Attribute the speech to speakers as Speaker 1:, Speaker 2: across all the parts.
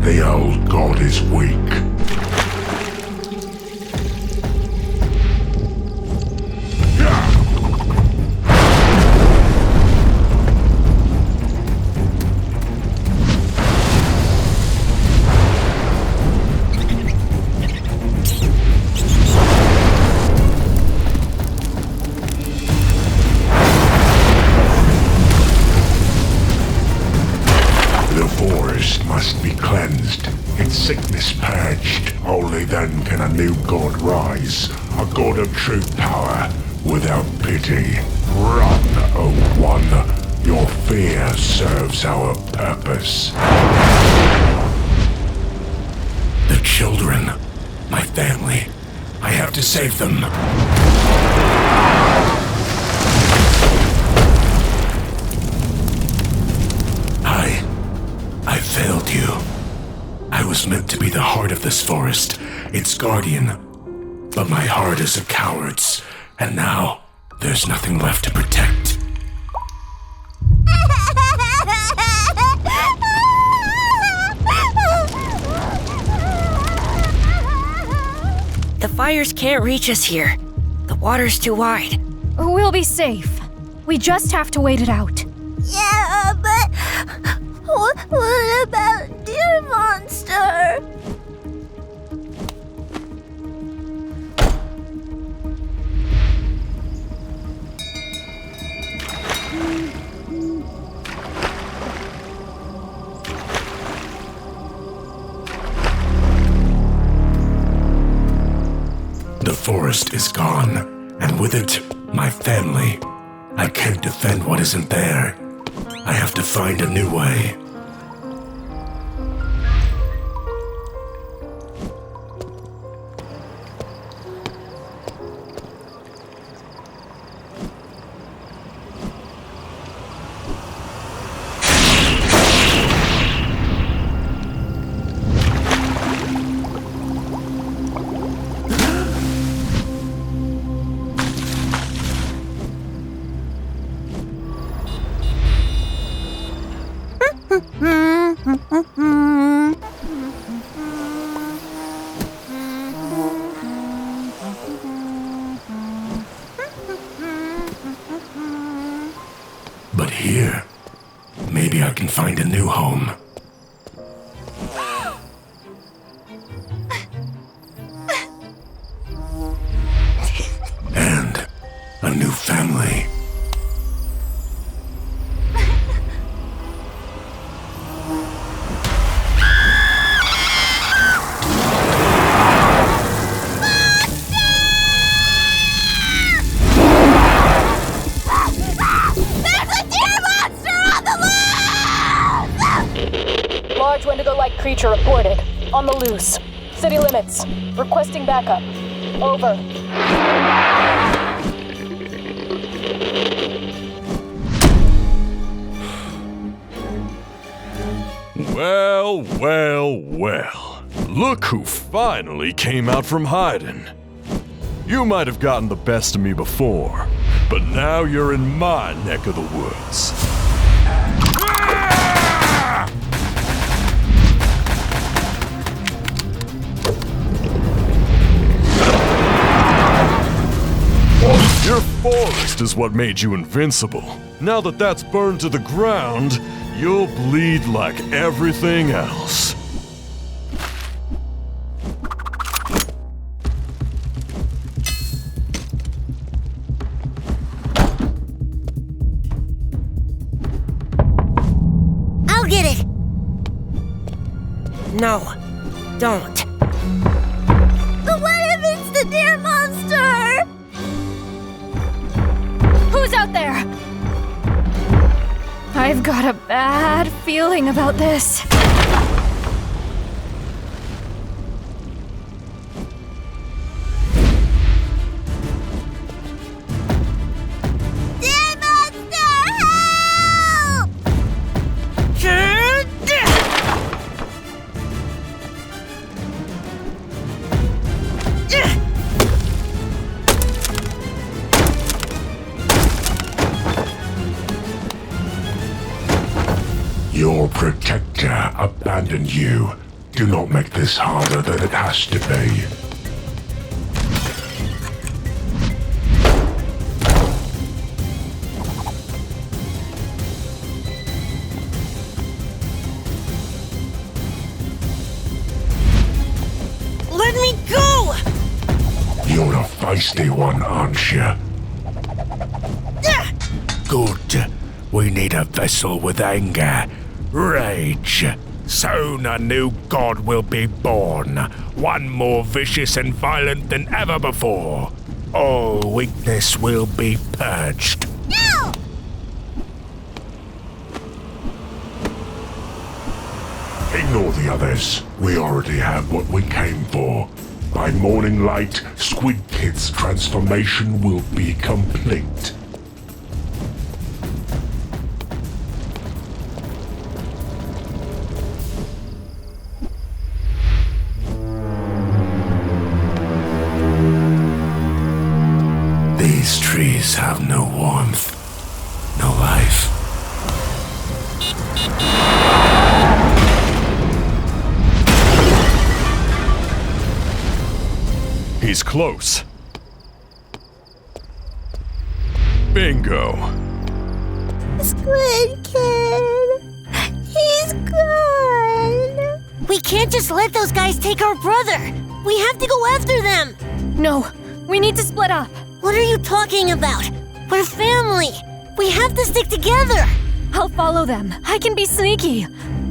Speaker 1: The old god is weak. Must be cleansed, its sickness purged. Only then can a new god rise, a god of true power, without pity. Run, O One, your fear serves our purpose. The children, my family, I have to save them. I failed you. I was meant to be the heart of this forest, its guardian. But my heart is a coward's, and now there's nothing left to protect.
Speaker 2: The fires can't reach us here. The water's too wide.
Speaker 3: We'll be safe. We just have to wait it out.
Speaker 4: Yeah, but what about Deer Monster?
Speaker 1: The forest is gone, and with it, my family. I can't defend what isn't there. I have to find a new way. But here, maybe I can find a new home. And a new family.
Speaker 3: Large Wendigo-like creature reported. On the loose. City limits. Requesting backup. Over.
Speaker 5: Well, well, well. Look who finally came out from hiding. You might have gotten the best of me before, but now you're in my neck of the woods. Your forest is what made you invincible. Now that that's burned to the ground, you'll bleed like everything else.
Speaker 4: I'll get it.
Speaker 2: No, don't.
Speaker 4: But what if it's the deer monster?
Speaker 3: Who's out there? I've got a bad feeling about this.
Speaker 4: Deer monster, help!
Speaker 1: Your protector abandoned you. Do not make this harder than it has to be.
Speaker 2: Let me go!
Speaker 1: You're a feisty one, aren't you? Good. We need a vessel with anger, rage. Soon a new god will be born, one more vicious and violent than ever before. All weakness will be purged.
Speaker 4: No!
Speaker 1: Ignore the others. We already have what we came for. By morning light, Squid Kid's transformation will be complete. These trees have no warmth, no life.
Speaker 5: He's close. Bingo.
Speaker 4: Squid Kid. He's gone.
Speaker 2: We can't just let those guys take our brother. We have to go after them.
Speaker 3: No, we need to split up.
Speaker 2: What are you talking about? We're family. We have to stick together.
Speaker 3: I'll follow them. I can be sneaky.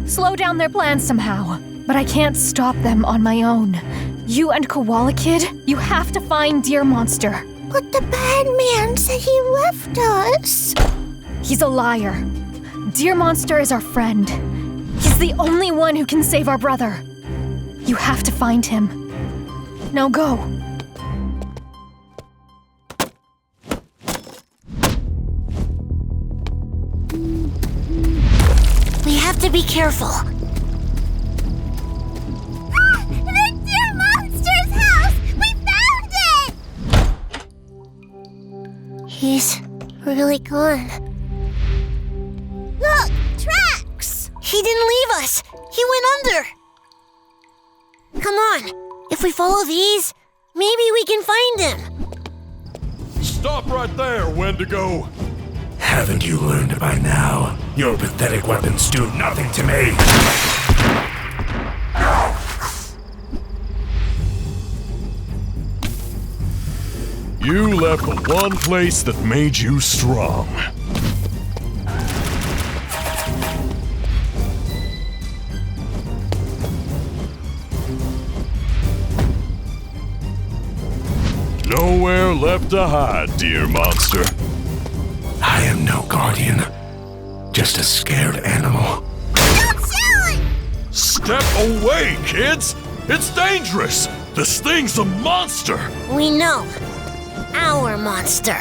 Speaker 3: Slow down their plans somehow. But I can't stop them on my own. You and Koala Kid, you have to find Deer Monster.
Speaker 4: But the bad man said he left us.
Speaker 3: He's a liar. Deer Monster is our friend. He's the only one who can save our brother. You have to find him. Now go.
Speaker 2: We have to be careful.
Speaker 4: The Deer Monster's house! We found it!
Speaker 2: He's really gone.
Speaker 4: Look! Tracks!
Speaker 2: He didn't leave us. He went under. Come on. If we follow these, maybe we can find him.
Speaker 5: Stop right there, Wendigo.
Speaker 1: Haven't you learned by now? Your pathetic weapons do nothing to me.
Speaker 5: You left the one place that made you strong. Nowhere left to hide, Deer Monster.
Speaker 1: I am no guardian, just a scared animal.
Speaker 4: Don't shoot!
Speaker 5: Step away, kids! It's dangerous! This thing's a monster!
Speaker 2: We know. Our monster.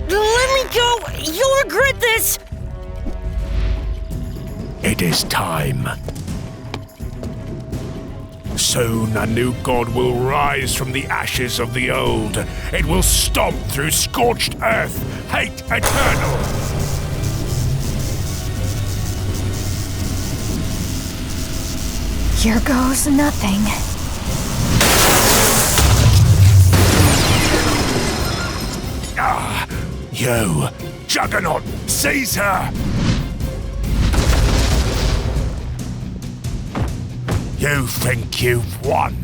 Speaker 2: Let me go! You'll regret this!
Speaker 1: It is time. Soon a new god will rise from the ashes of the old. It will stomp through scorched earth, hate eternal.
Speaker 3: Here goes nothing.
Speaker 1: Ah, you, Juggernaut, seize her! You think you've won?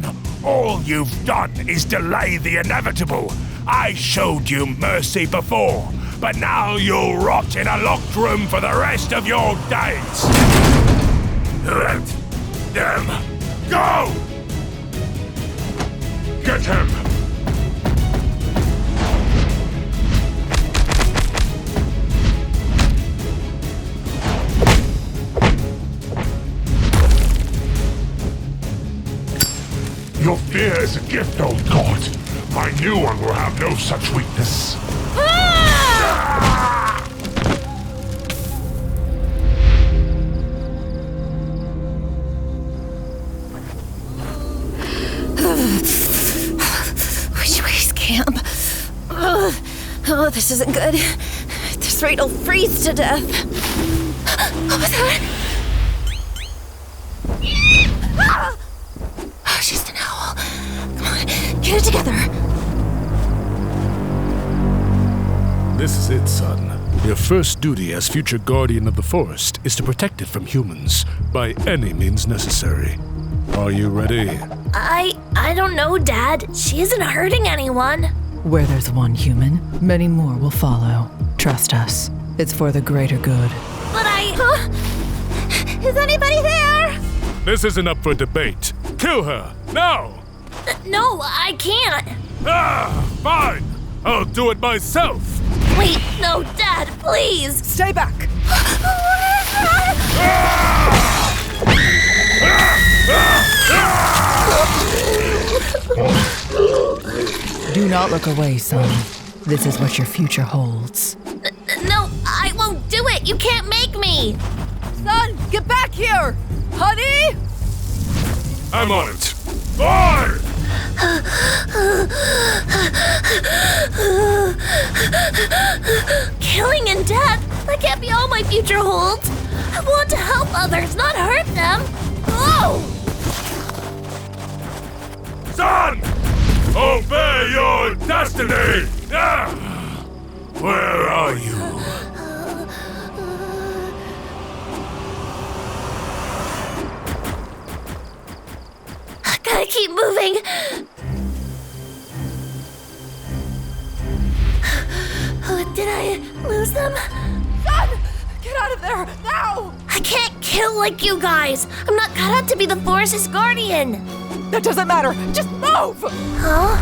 Speaker 1: All you've done is delay the inevitable. I showed you mercy before, but now you'll rot in a locked room for the rest of your days. Let them go! Get him! Your fear is a gift, old god. My new one will have no such weakness.
Speaker 3: Which way's camp? Oh, this isn't good. There's
Speaker 4: this rate, I'll freeze to death. What was that? Ah! It's just an owl. Come on, get it together.
Speaker 6: This is it, son. Your first duty as future guardian of the forest is to protect it from humans by any means necessary. Are you ready?
Speaker 2: I don't know, Dad. She isn't hurting anyone.
Speaker 7: Where there's one human, many more will follow. Trust us. It's for the greater good.
Speaker 2: But
Speaker 4: Is anybody there?
Speaker 6: This isn't up for debate. Kill her, now!
Speaker 2: No, I can't.
Speaker 6: Fine! I'll do it myself!
Speaker 2: Wait, no, Dad, please.
Speaker 7: Stay back! Do not look away, son. This is what your future holds.
Speaker 2: No, I won't do it. You can't make me.
Speaker 7: Son, get back here! Honey!
Speaker 6: I'm on it! Fine!
Speaker 2: Killing and death, that can't be all my future holds. I want to help others, not hurt them. Oh!
Speaker 6: Son! Obey your destiny! Where are you?
Speaker 2: I gotta keep moving. Did I lose them?
Speaker 7: Son! Get out of there, now!
Speaker 2: I can't kill like you guys. I'm not cut out to be the forest's guardian.
Speaker 7: That doesn't matter. Just move!
Speaker 2: Huh?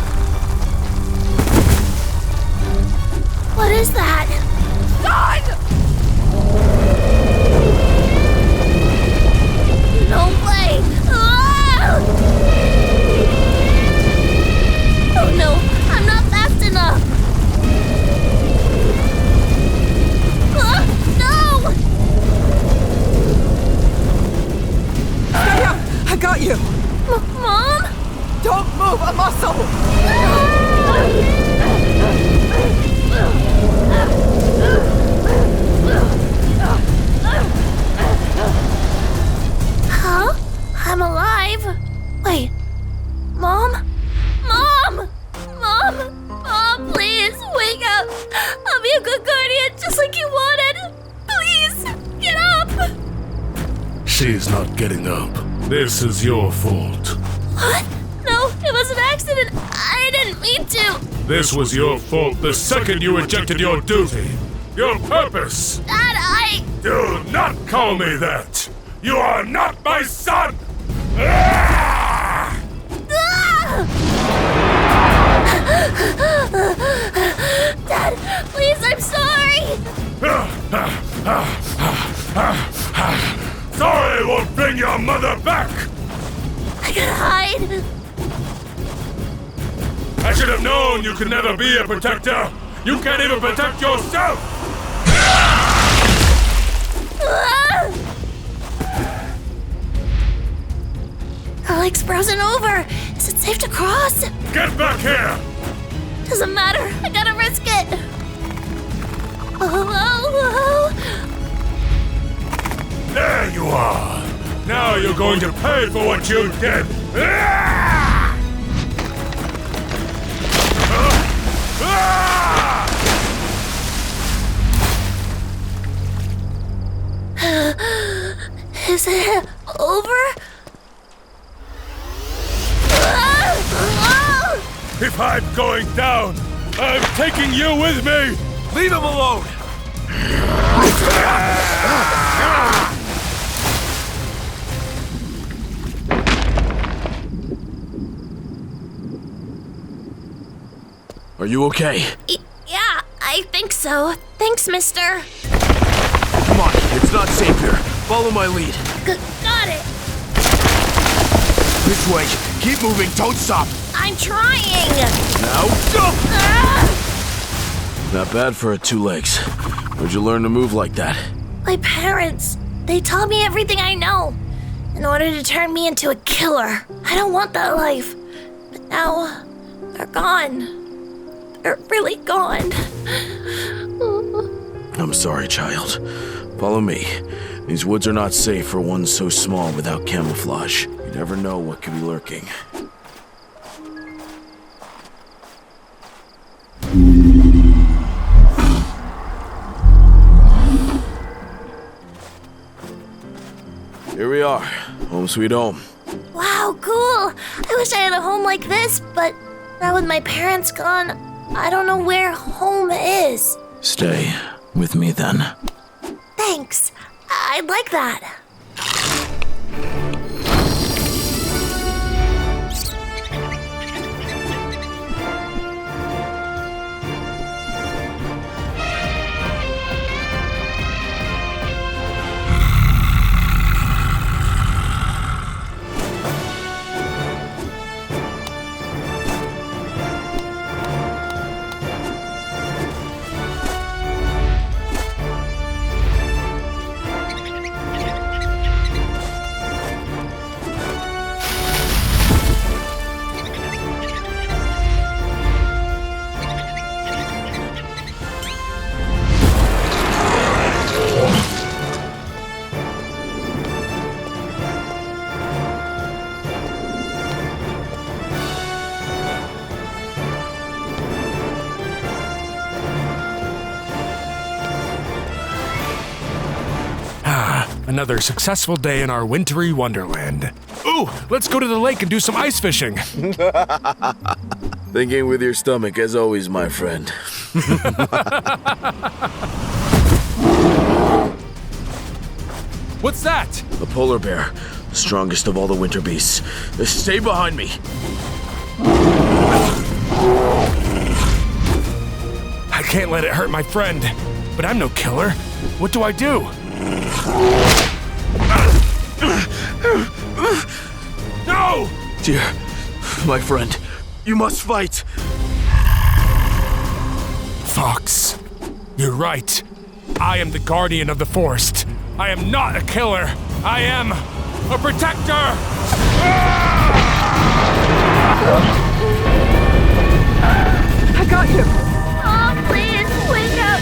Speaker 2: What is that?
Speaker 7: Son!
Speaker 2: No way! Ah! Oh no, I'm not fast enough. No!
Speaker 7: Stay up! I got you!
Speaker 2: Mom?
Speaker 7: Don't move a muscle!
Speaker 2: Huh? I'm alive? Wait. Mom? Mom! Mom! Mom, please, wake up! I'll be a good guardian just like you wanted! Please, get up!
Speaker 6: She's not getting up. This is your fault.
Speaker 2: What? No, it was an accident. I didn't mean to.
Speaker 6: This was your fault the second you rejected your duty. Your purpose.
Speaker 2: Dad, I...
Speaker 6: Do not call me that. You are not my son. Ah!
Speaker 2: Dad, please, I'm sorry.
Speaker 6: Sorry won't bring your mother back.
Speaker 2: I gotta hide.
Speaker 6: I should have known you could never be a protector. You can't even protect yourself.
Speaker 2: Her leg's frozen over. Is it safe to cross?
Speaker 6: Get back here.
Speaker 2: Doesn't matter. I gotta risk it. Hello?
Speaker 6: There you are. Now you're going to pay for what you did. Ah! Ah!
Speaker 2: Is it over?
Speaker 6: If I'm going down, I'm taking you with me.
Speaker 5: Leave him alone! Are you okay?
Speaker 2: Yeah, I think so. Thanks, mister.
Speaker 5: Come on, it's not safe here. Follow my lead.
Speaker 2: Got it.
Speaker 5: This way. Keep moving, don't stop.
Speaker 2: I'm trying.
Speaker 5: Now, go!
Speaker 2: Ah!
Speaker 5: Not bad for a two legs. Where'd you learn to move like that?
Speaker 2: My parents, they taught me everything I know in order to turn me into a killer. I don't want that life. But now, they're gone. They're really gone.
Speaker 8: I'm sorry, child. Follow me. These woods are not safe for one so small without camouflage. You never know what could be lurking. Here we are. Home sweet home.
Speaker 2: Wow, cool. I wish I had a home like this, but now with my parents gone, I don't know where home is.
Speaker 8: Stay with me then.
Speaker 2: Thanks. I'd like that.
Speaker 6: Another successful day in our wintry wonderland. Ooh, let's go to the lake and do some ice fishing.
Speaker 8: Thinking with your stomach, as always, my friend.
Speaker 6: What's that?
Speaker 8: The polar bear, the strongest of all the winter beasts. Stay behind me.
Speaker 6: I can't let it hurt my friend, but I'm no killer. What do I do? No!
Speaker 8: Dear, my friend, you must fight.
Speaker 6: Fox, you're right. I am the guardian of the forest. I am not a killer. I am a protector!
Speaker 7: I got you!
Speaker 2: Mom, please, wake up.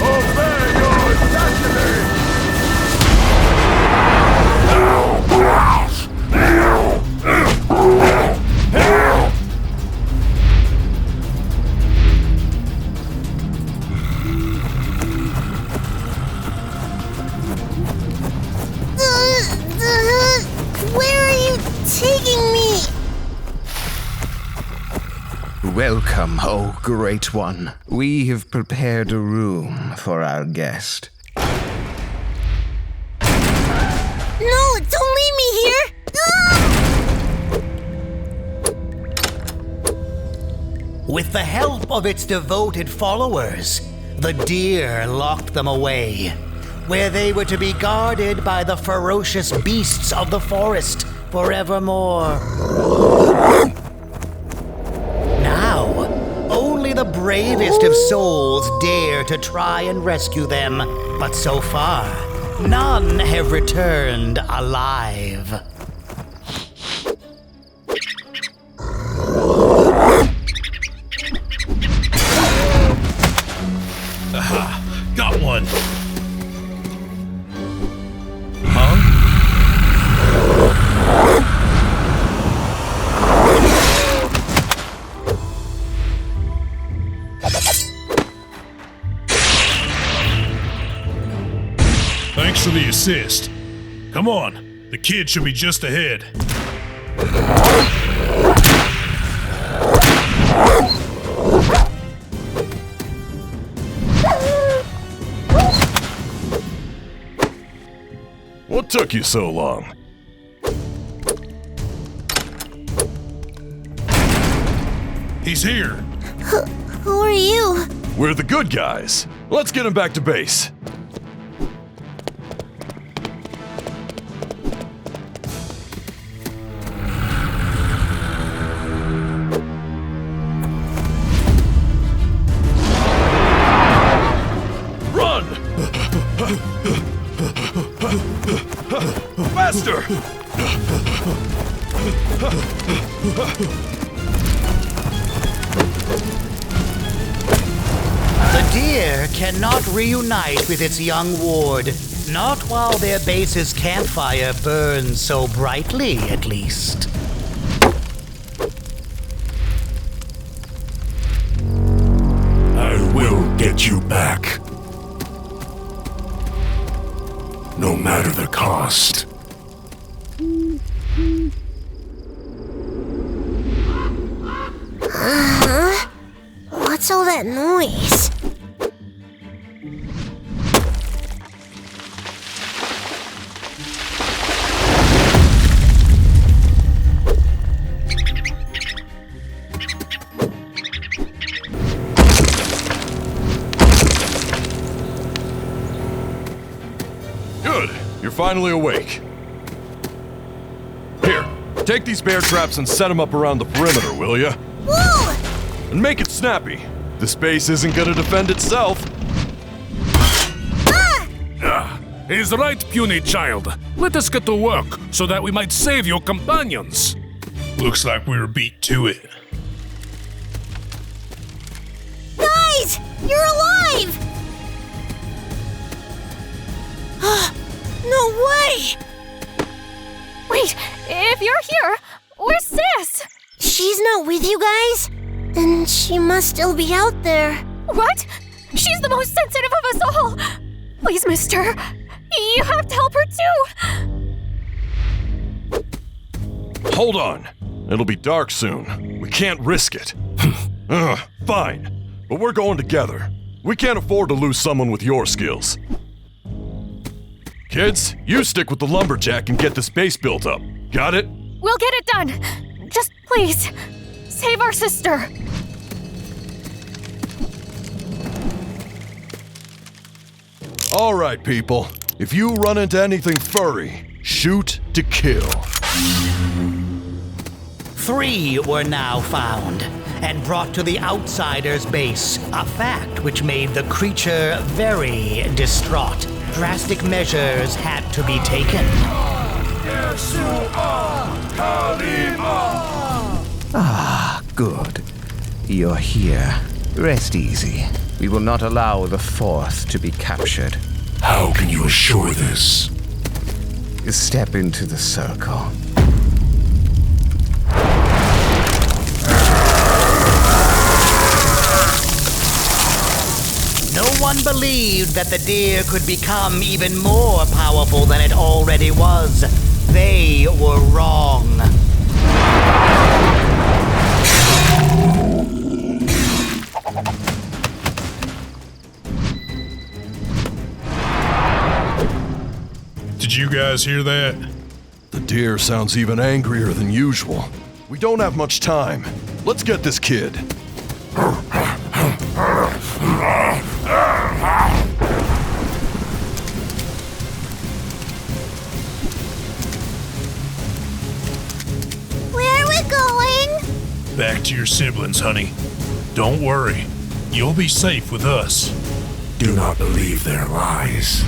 Speaker 1: Obey your destiny!
Speaker 4: Where are you taking me?
Speaker 9: Welcome, O Great One. We have prepared a room for our guest.
Speaker 4: No, don't leave me here!
Speaker 10: With the help of its devoted followers, the deer locked them away, where they were to be guarded by the ferocious beasts of the forest forevermore. Now, only the bravest of souls dare to try and rescue them, but so far, none have returned alive.
Speaker 11: Aha! Got one! Thanks for the assist. Come on, the kid should be just ahead.
Speaker 5: What took you so long?
Speaker 11: He's here.
Speaker 4: Who are you?
Speaker 5: We're the good guys. Let's get him back to base. Run! Faster!
Speaker 10: deer cannot reunite with its young ward. Not while their base's campfire burns so brightly, at least.
Speaker 1: I will get you back. No matter the cost.
Speaker 2: What's all that noise?
Speaker 5: Good. You're finally awake. Here, take these bear traps and set them up around the perimeter, will ya?
Speaker 2: Whoa!
Speaker 5: And make it snappy. This base isn't gonna defend itself.
Speaker 6: He's right, puny child. Let us get to work so that we might save your companions.
Speaker 11: Looks like we were beat to it.
Speaker 2: Guys! You're alive! No way!
Speaker 3: Wait, if you're here, where's Sis?
Speaker 2: She's not with you guys? Then she must still be out there.
Speaker 3: What? She's the most sensitive of us all! Please, mister, you have to help her too!
Speaker 5: Hold on. It'll be dark soon. We can't risk it. Fine. But we're going together. We can't afford to lose someone with your skills. Kids, you stick with the lumberjack and get this base built up. Got it?
Speaker 3: We'll get it done. Just please, save our sister.
Speaker 5: All right, people. If you run into anything furry, shoot to kill.
Speaker 10: 3 were now found and brought to the outsider's base, a fact which made the creature very distraught. Drastic measures had to be taken.
Speaker 9: Ah, good. You're here. Rest easy. We will not allow the fourth to be captured.
Speaker 1: How can you assure this?
Speaker 9: Step into the circle.
Speaker 10: No one believed that the deer could become even more powerful than it already was. They were wrong.
Speaker 11: Did you guys hear that?
Speaker 5: The deer sounds even angrier than usual. We don't have much time. Let's get this kid.
Speaker 2: Where are we going?
Speaker 11: Back to your siblings, honey. Don't worry. You'll be safe with us.
Speaker 1: Do not believe their lies.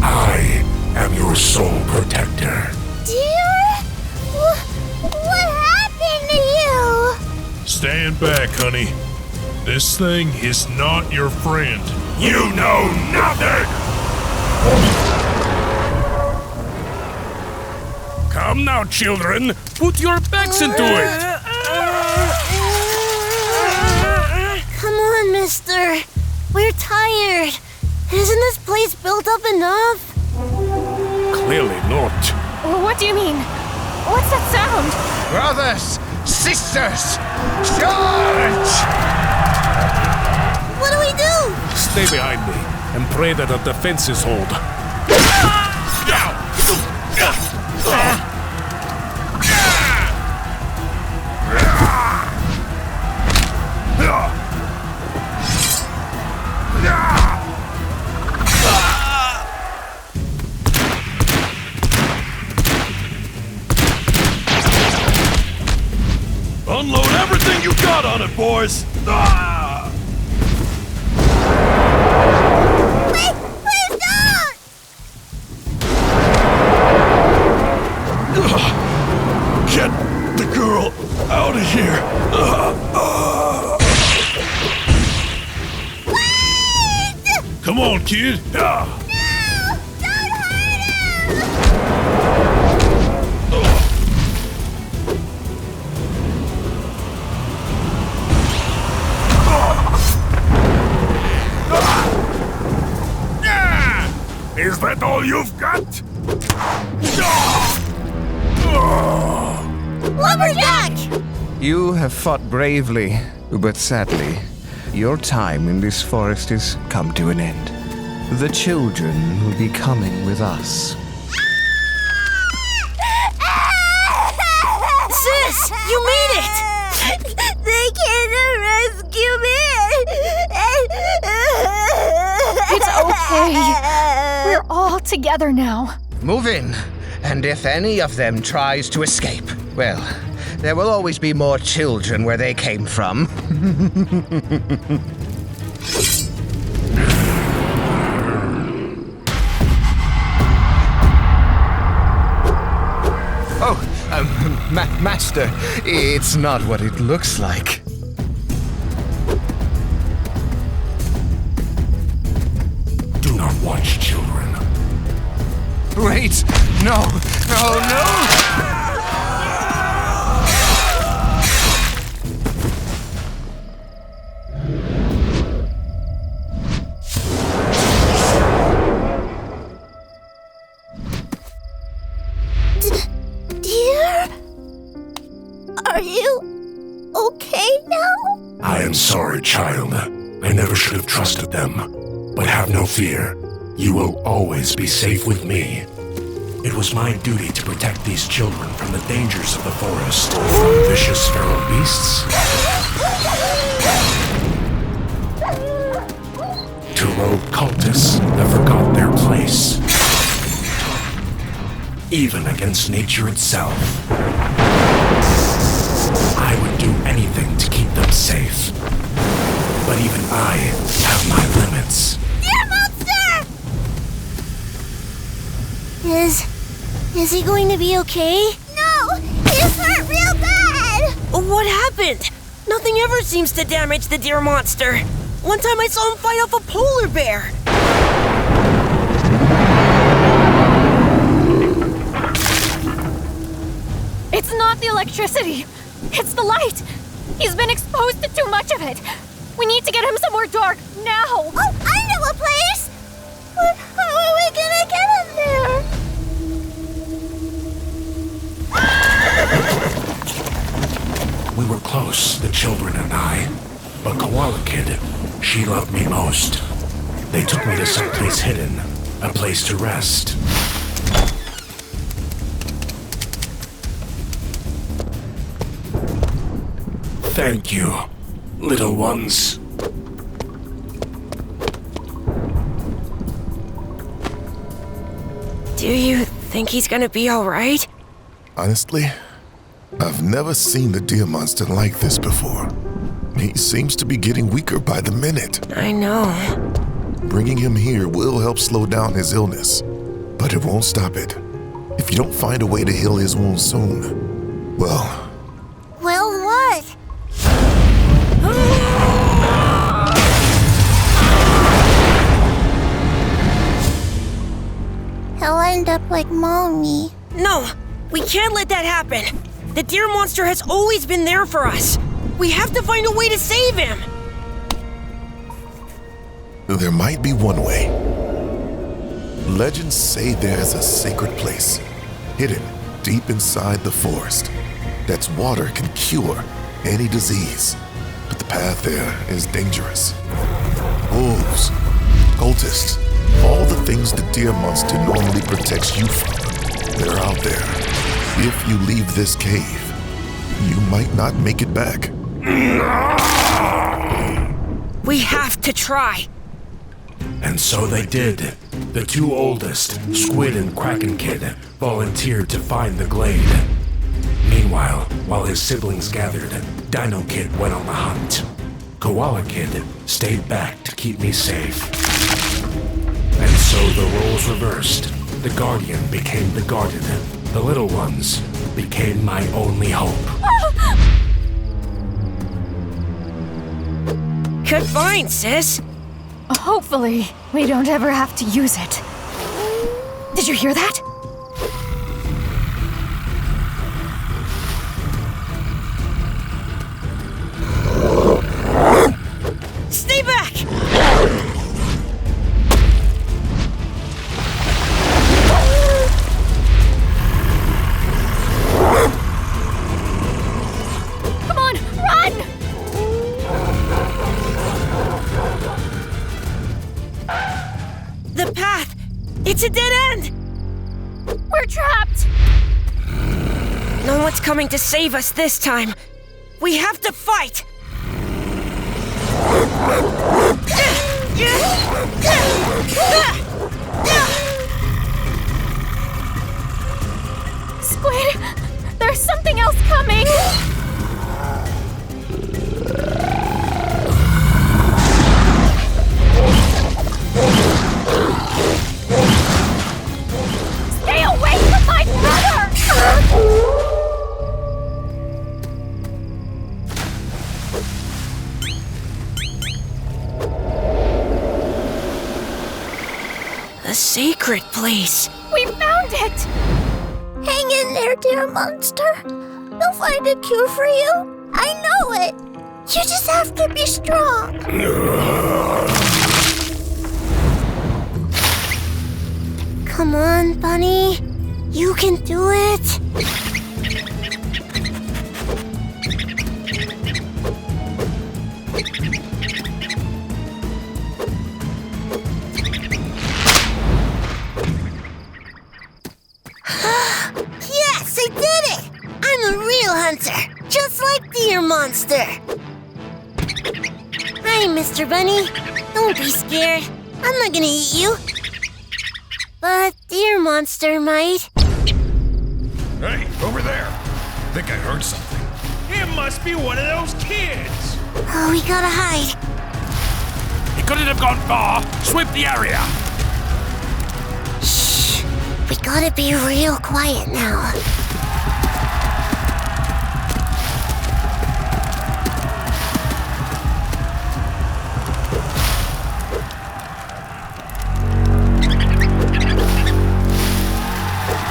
Speaker 1: I am your sole protector.
Speaker 2: Dear? What happened to you?
Speaker 11: Stand back, honey. This thing is not your friend.
Speaker 1: You know nothing!
Speaker 6: Come now, children. Put your backs into it.
Speaker 2: Come on, mister. We're tired. Isn't this place built up enough?
Speaker 6: Clearly not.
Speaker 3: What do you mean? What's that sound?
Speaker 9: Brothers, sisters, charge!
Speaker 2: What do we do?
Speaker 6: Stay behind me and pray that the defenses hold.
Speaker 5: Unload everything you got on it, boys!
Speaker 2: Wait, please don't!
Speaker 5: Get the girl out of here!
Speaker 11: Come on, kid.
Speaker 4: No! Don't hurt him!
Speaker 1: Is that all you've got?
Speaker 4: Lumberjack!
Speaker 9: You have fought bravely, but sadly, your time in this forest has come to an end. The children will be coming with us.
Speaker 2: Sis, you made it!
Speaker 4: They came to rescue me!
Speaker 3: It's okay. We're all together now.
Speaker 9: Move in, and if any of them tries to escape, well, there will always be more children where they came from. Master, it's not what it looks like.
Speaker 1: Do not watch children.
Speaker 9: Wait! No!
Speaker 4: Dear? Are you okay now?
Speaker 1: I am sorry, child. I never should have trusted them. But have no fear. You will always be safe with me. It was my duty to protect these children from the dangers of the forest, from vicious feral beasts, to rogue cultists that forgot their place, even against nature itself. I would do anything to keep them safe, but even I have my limits.
Speaker 4: Dear monster! Is he going to be okay? No! He's hurt real bad!
Speaker 2: What happened? Nothing ever seems to damage the deer monster. One time I saw him fight off a polar bear.
Speaker 3: It's not the electricity. It's the light. He's been exposed to too much of it. We need to get him somewhere dark now.
Speaker 4: Oh, I know a place! But how are we gonna get him there?
Speaker 1: We were close, the children and I. But Koala Kid, she loved me most. They took me to someplace hidden, a place to rest. Thank you, little ones.
Speaker 2: Do you think he's gonna be alright?
Speaker 12: Honestly, I've never seen the deer monster like this before. He seems to be getting weaker by the minute.
Speaker 2: I know.
Speaker 12: Bringing him here will help slow down his illness, but it won't stop it. If you don't find a way to heal his wounds soon, well...
Speaker 4: Well, what? He'll end up like Mommy.
Speaker 2: No, we can't let that happen. The deer monster has always been there for us. We have to find a way to save him.
Speaker 12: There might be one way. Legends say there's a sacred place, hidden deep inside the forest, that's water can cure any disease. But the path there is dangerous. Wolves, cultists, all the things the deer monster normally protects you from, they're out there. If you leave this cave, you might not make it back.
Speaker 2: We have to try.
Speaker 1: And so they did. The two oldest, Squid and Kraken Kid, volunteered to find the glade. Meanwhile, while his siblings gathered, Dino Kid went on the hunt. Koala Kid stayed back to keep me safe. And so the roles reversed. The Guardian became the guarded. The little ones became my only hope.
Speaker 2: Good find, sis.
Speaker 3: Hopefully, we don't ever have to use it. Did you hear that?
Speaker 2: Stay back!
Speaker 3: Come on, run!
Speaker 2: The path! It's a dead end!
Speaker 3: We're trapped!
Speaker 2: No one's coming to save us this time. We have to fight!
Speaker 3: Squid, there's something else coming! Stay away from my brother!
Speaker 2: A sacred place.
Speaker 3: We found it!
Speaker 4: Hang in there, dear monster. They'll find a cure for you. I know it. You just have to be strong. Come on, Bunny. You can do it. Yes, I did it! I'm a real hunter, just like Deer Monster. Hi, Mr. Bunny. Don't be scared. I'm not gonna eat you. But Deer Monster might.
Speaker 11: Hey, over there. Think I heard something. It must be one of those kids.
Speaker 4: Oh, we gotta hide.
Speaker 11: He couldn't have gone far. Sweep the area.
Speaker 4: Shh. We gotta be real quiet now.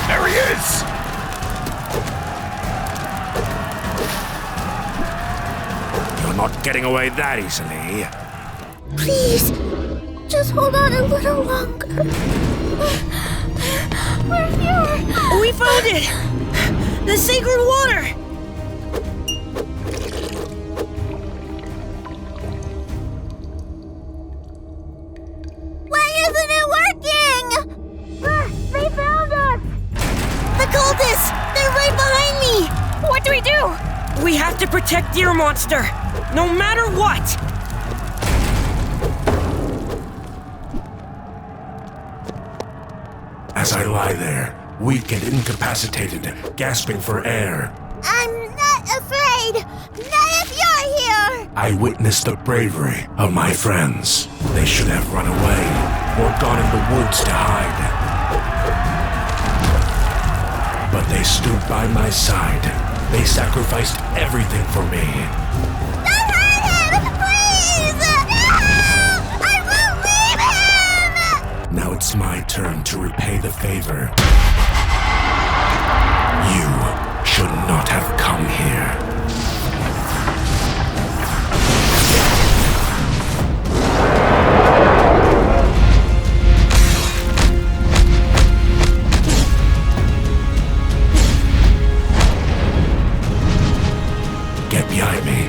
Speaker 11: There he is. You're not getting away that easily.
Speaker 4: Please, just hold on a little longer. We're here.
Speaker 2: We found it! The sacred water!
Speaker 4: Why isn't it working? They found us. The cultists, they're right behind me.
Speaker 3: What do we do?
Speaker 2: We have to protect Deer Monster, no matter what!
Speaker 1: As I lie there, weak and incapacitated, gasping for air,
Speaker 4: I'm not afraid. Not if you're here.
Speaker 1: I witnessed the bravery of my friends. They should have run away or gone in the woods to hide. But they stood by my side. They sacrificed everything for me.
Speaker 4: Don't hurt him, please. No! I won't leave him.
Speaker 1: Now it's my turn to repay the favor. You should not have come here. Get behind me.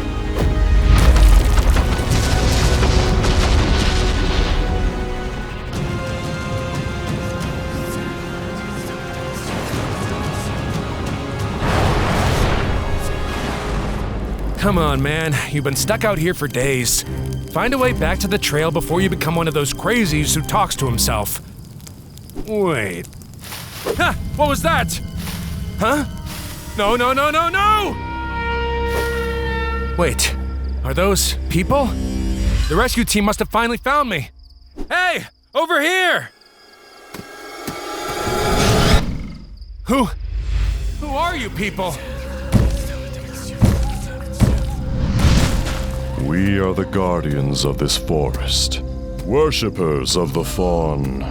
Speaker 13: Come on, man. You've been stuck out here for days. Find a way back to the trail before you become one of those crazies who talks to himself. Wait. Ha! What was that? Huh? No, no, no, no, no! Wait. Are those people? The rescue team must have finally found me. Hey! Over here! Who are you people?
Speaker 5: We are the guardians of this forest. worshippers of the Fawn,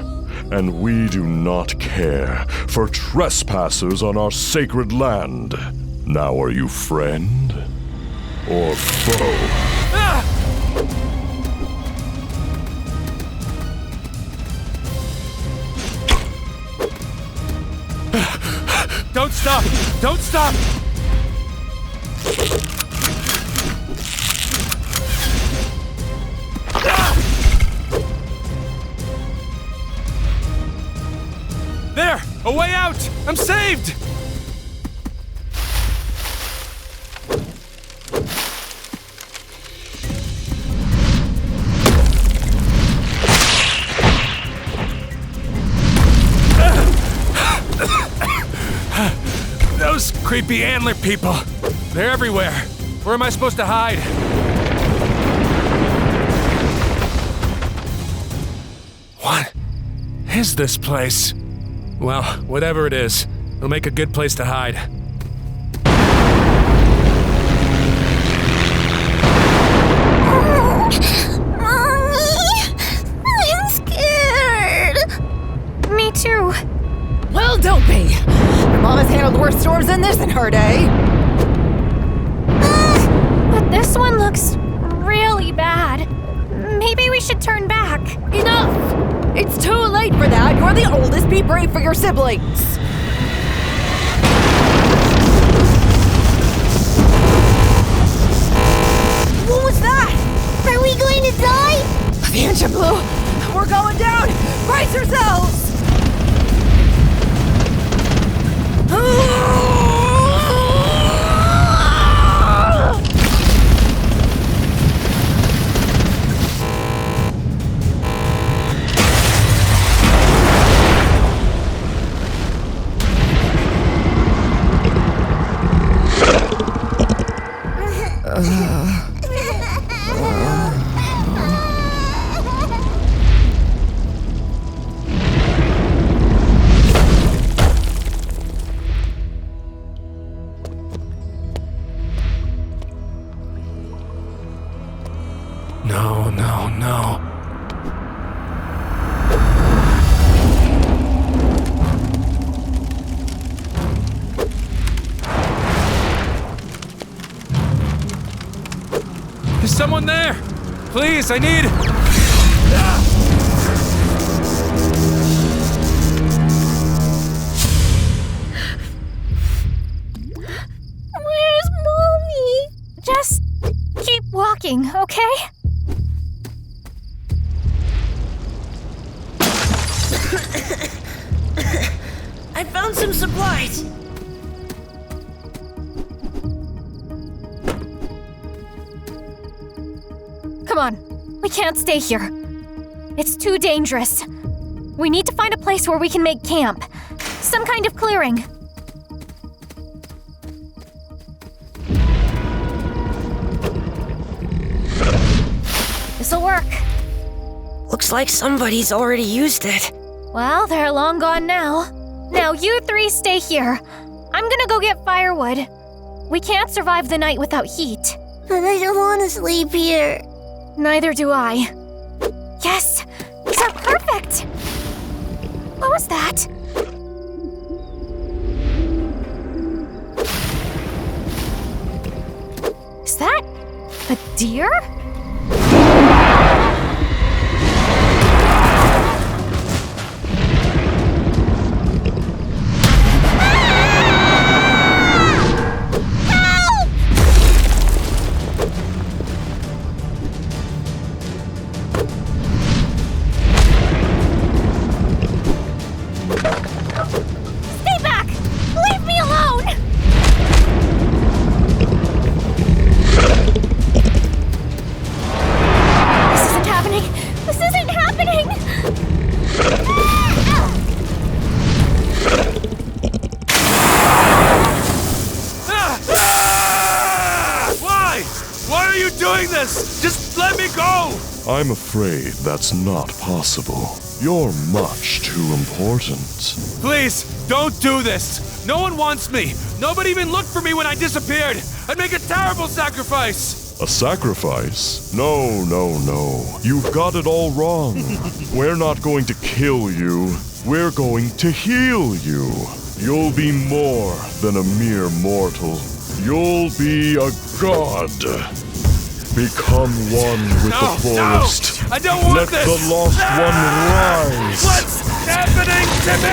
Speaker 5: and we do not care for trespassers on our sacred land. Now are you friend or foe?
Speaker 13: Don't stop! Don't stop! There! A way out! I'm saved! Those creepy antler people. They're everywhere. Where am I supposed to hide? What is this place? Well, whatever it is, it'll make a good place to hide.
Speaker 4: Mommy, I'm scared.
Speaker 3: Me too.
Speaker 7: Well, don't be. Your mom has handled worse storms than this in her day.
Speaker 3: But this one looks really bad. Maybe we should turn back.
Speaker 7: Enough! It's too late for that. You're the oldest. Be brave for your siblings. What was that?
Speaker 4: Are we going to die?
Speaker 7: The engine blew. We're going down. Brace yourselves.
Speaker 13: No, no, no. Is someone there? Please, I need...
Speaker 4: Where's Mommy?
Speaker 3: Just keep walking, okay?
Speaker 2: I found some supplies.
Speaker 3: Come on, we can't stay here. It's too dangerous. We need to find a place where we can make camp. Some kind of clearing. This'll work.
Speaker 2: Looks like somebody's already used it.
Speaker 3: Well, they're long gone now. Now you three stay here. I'm gonna go get firewood. We can't survive the night without heat.
Speaker 4: But I don't want to sleep here.
Speaker 3: Neither do I. Yes! These are perfect! What was that? Is that a deer? Stay back! Leave me alone! This isn't happening! This isn't happening!
Speaker 13: Why? Why are you doing this? Just let me go!
Speaker 5: I'm afraid that's not possible. You're much too important.
Speaker 13: Please, don't do this! No one wants me! Nobody even looked for me when I disappeared! I'd make a terrible sacrifice!
Speaker 5: A sacrifice? No, no, no. You've got it all wrong. We're not going to kill you. We're going to heal you. You'll be more than a mere mortal. You'll be a god. Become one with the forest.
Speaker 13: No! I don't want
Speaker 5: Let
Speaker 13: this!
Speaker 5: the lost one rise.
Speaker 13: What's happening to me?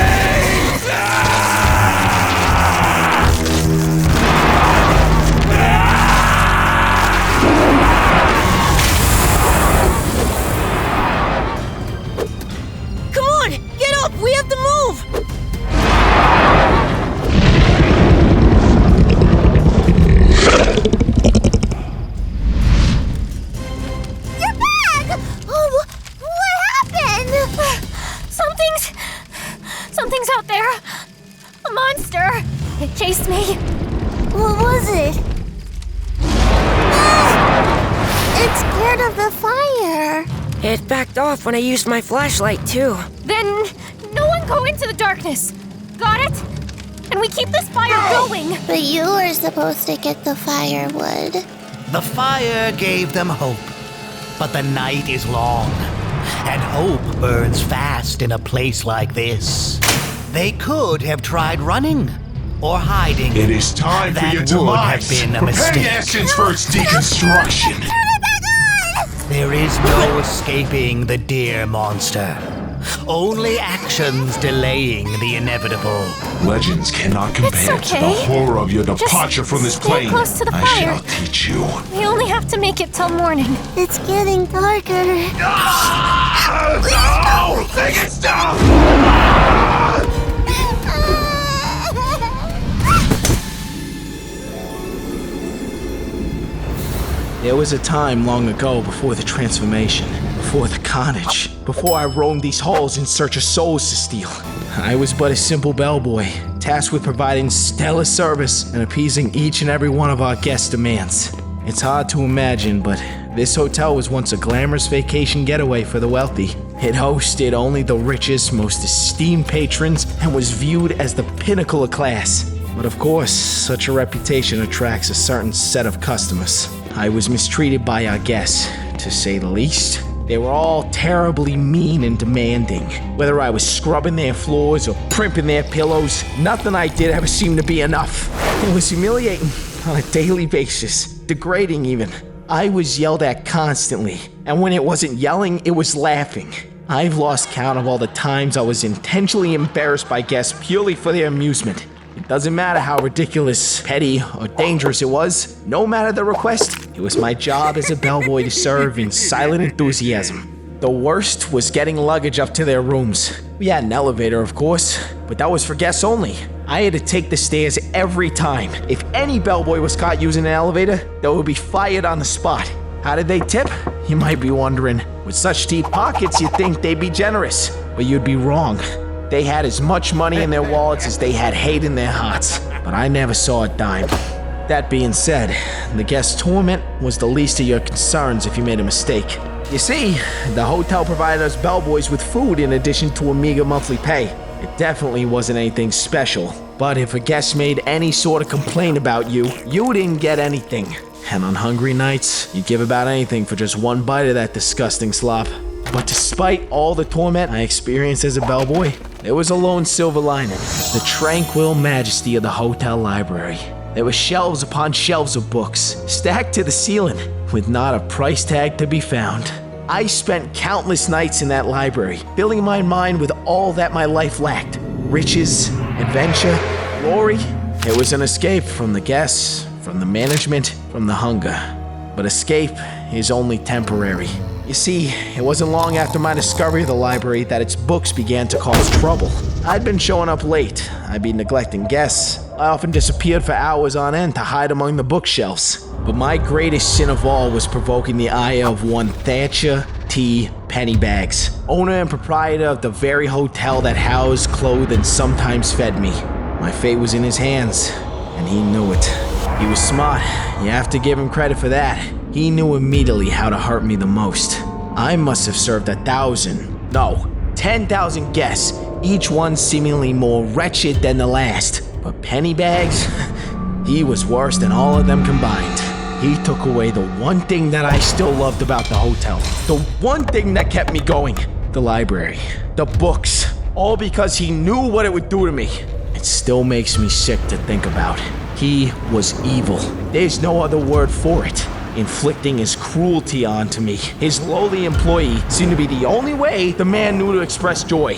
Speaker 2: Come on, get up! We have to move!
Speaker 4: You're back! Oh, what happened?
Speaker 3: Something's out there. A monster. It chased me.
Speaker 4: What was it? It's scared of the fire.
Speaker 2: It backed off when I used my flashlight, too.
Speaker 3: Then no one go into the darkness. Got it? And we keep this fire going.
Speaker 4: But you were supposed to get the firewood.
Speaker 10: The fire gave them hope, but the night is long, and hope burns fast in a place like this. They could have tried running or hiding.
Speaker 11: It is time for your
Speaker 10: That would have
Speaker 11: demise.
Speaker 10: been a
Speaker 11: Prepare
Speaker 10: mistake.
Speaker 11: your essence for its deconstruction.
Speaker 10: There is no escaping the deer monster. Only actions delaying the inevitable.
Speaker 11: Legends cannot compare to the
Speaker 3: okay.
Speaker 11: horror of your
Speaker 3: Just
Speaker 11: departure from this
Speaker 3: stay
Speaker 11: plane.
Speaker 3: close to the
Speaker 11: I
Speaker 3: fire.
Speaker 11: shall teach you.
Speaker 3: We only have to make it till morning.
Speaker 4: It's getting darker.
Speaker 11: No! They can stop!
Speaker 8: There was a time long ago before the transformation, before the carnage, before I roamed these halls in search of souls to steal. I was but a simple bellboy, tasked with providing stellar service and appeasing each and every one of our guests' demands. It's hard to imagine, but this hotel was once a glamorous vacation getaway for the wealthy. It hosted only the richest, most esteemed patrons and was viewed as the pinnacle of class. But of course, such a reputation attracts a certain set of customers. I was mistreated by our guests, to say the least. They were all terribly mean and demanding. Whether I was scrubbing their floors or primping their pillows, nothing I did ever seemed to be enough. It was humiliating on a daily basis, degrading even. I was yelled at constantly, and when it wasn't yelling, it was laughing. I've lost count of all the times I was intentionally embarrassed by guests purely for their amusement. It doesn't matter how ridiculous, petty, or dangerous it was. No matter the request, it was my job as a bellboy to serve in silent enthusiasm. The worst was getting luggage up to their rooms. We had an elevator, of course, but that was for guests only. I had to take the stairs every time. If any bellboy was caught using an elevator, they would be fired on the spot. How did they tip? You might be wondering. With such deep pockets, you'd think they'd be generous, but you'd be wrong. They had as much money in their wallets as they had hate in their hearts, but I never saw a dime. That being said, the guest torment was the least of your concerns if you made a mistake. You see, the hotel provided us bellboys with food in addition to a meager monthly pay. It definitely wasn't anything special, but if a guest made any sort of complaint about you, you didn't get anything. And on hungry nights, you'd give about anything for just one bite of that disgusting slop. But despite all the torment I experienced as a bellboy, there was a lone silver lining: the tranquil majesty of the hotel library. There were shelves upon shelves of books, stacked to the ceiling, with not a price tag to be found. I spent countless nights in that library, filling my mind with all that my life lacked: riches, adventure, glory. It was an escape from the guests, from the management, from the hunger. But escape is only temporary. You see, it wasn't long after my discovery of the library that its books began to cause trouble. I'd been showing up late, I'd be neglecting guests, I often disappeared for hours on end to hide among the bookshelves. But my greatest sin of all was provoking the ire of one Thatcher T. Pennybags, owner and proprietor of the very hotel that housed, clothed, and sometimes fed me. My fate was in his hands, and he knew it. He was smart, you have to give him credit for that. He knew immediately how to hurt me the most. I must have served 10,000 guests, each one seemingly more wretched than the last. But Pennybags, he was worse than all of them combined. He took away the one thing that I still loved about the hotel. The one thing that kept me going. The library. The books. All because he knew what it would do to me. It still makes me sick to think about. He was evil. There's no other word for it. Inflicting his cruelty onto me. His lowly employee seemed to be the only way the man knew to express joy.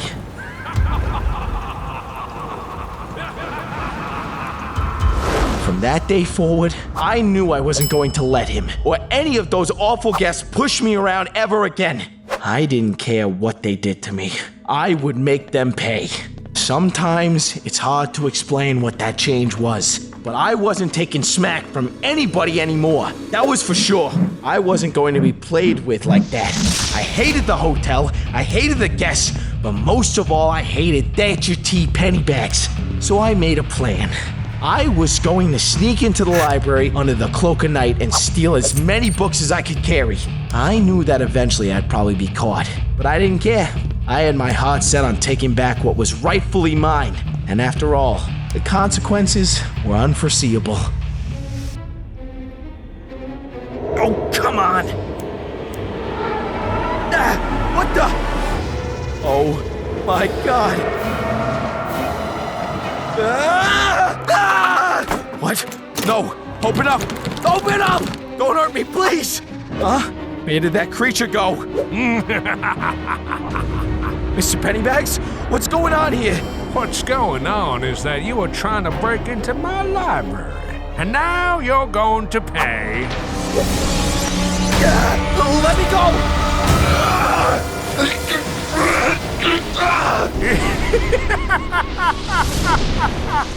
Speaker 8: From that day forward, I knew I wasn't going to let him or any of those awful guests push me around ever again. I didn't care what they did to me. I would make them pay. Sometimes it's hard to explain what that change was, but I wasn't taking smack from anybody anymore. That was for sure. I wasn't going to be played with like that. I hated the hotel, I hated the guests, but most of all I hated Thatcher T. Pennybags. So I made a plan. I was going to sneak into the library under the cloak of night and steal as many books as I could carry. I knew that eventually I'd probably be caught, but I didn't care. I had my heart set on taking back what was rightfully mine. And after all, the consequences were unforeseeable. Oh, come on! Ah, what the? Oh, my God! Ah! Ah! What? No! Open up! Open up! Don't hurt me, please! Huh? Where did that creature go? Mr. Pennybags? What's going on here?
Speaker 13: What's going on is that you were trying to break into my library, and now you're going to pay.
Speaker 8: Let me go!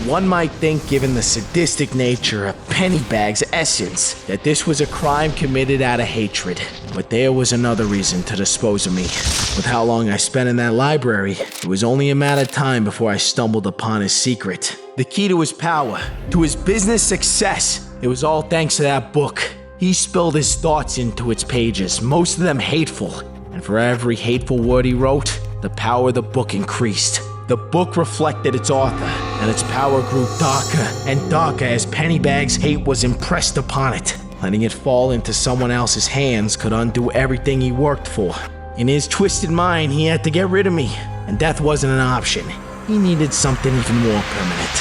Speaker 8: One might think, given the sadistic nature of Pennybags' essence, that this was a crime committed out of hatred. But there was another reason to dispose of me. With how long I spent in that library, it was only a matter of time before I stumbled upon his secret. The key to his power, to his business success. It was all thanks to that book. He spilled his thoughts into its pages, most of them hateful. And for every hateful word he wrote, the power of the book increased. The book reflected its author, and its power grew darker and darker as Pennybags' hate was impressed upon it. Letting it fall into someone else's hands could undo everything he worked for. In his twisted mind, he had to get rid of me, and death wasn't an option. He needed something even more permanent.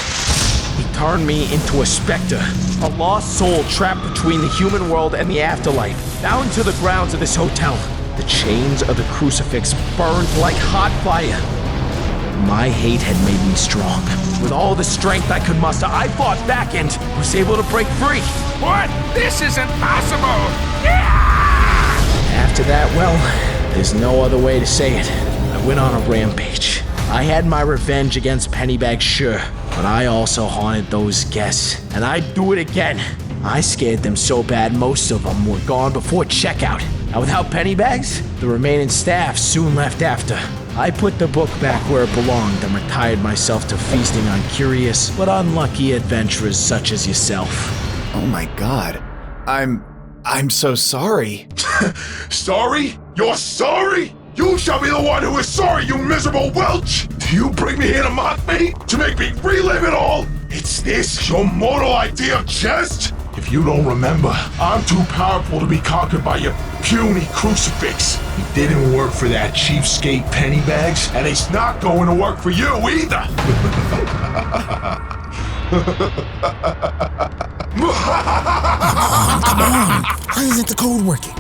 Speaker 8: He turned me into a specter, a lost soul trapped between the human world and the afterlife, bound to the grounds of this hotel. The chains of the crucifix burned like hot fire. My hate had made me strong. With all the strength I could muster, I fought back and was able to break free.
Speaker 13: What? This isn't possible!
Speaker 8: After that, well, there's no other way to say it. I went on a rampage. I had my revenge against Pennybags, sure, but I also haunted those guests, and I'd do it again. I scared them so bad most of them were gone before checkout. And without Pennybags, the remaining staff soon left after. I put the book back where it belonged and retired myself to feasting on curious but unlucky adventurers such as yourself.
Speaker 14: Oh my God. I'm so sorry.
Speaker 1: Sorry? You're sorry? You shall be the one who is sorry, you miserable whelch! Do you bring me here to mock me? To make me relive it all? It's this, your mortal idea of jest? If you don't remember, I'm too powerful to be conquered by your puny crucifix. It didn't work for that cheapskate Pennybags, and it's not going to work for you either.
Speaker 15: Come on, why isn't the code working?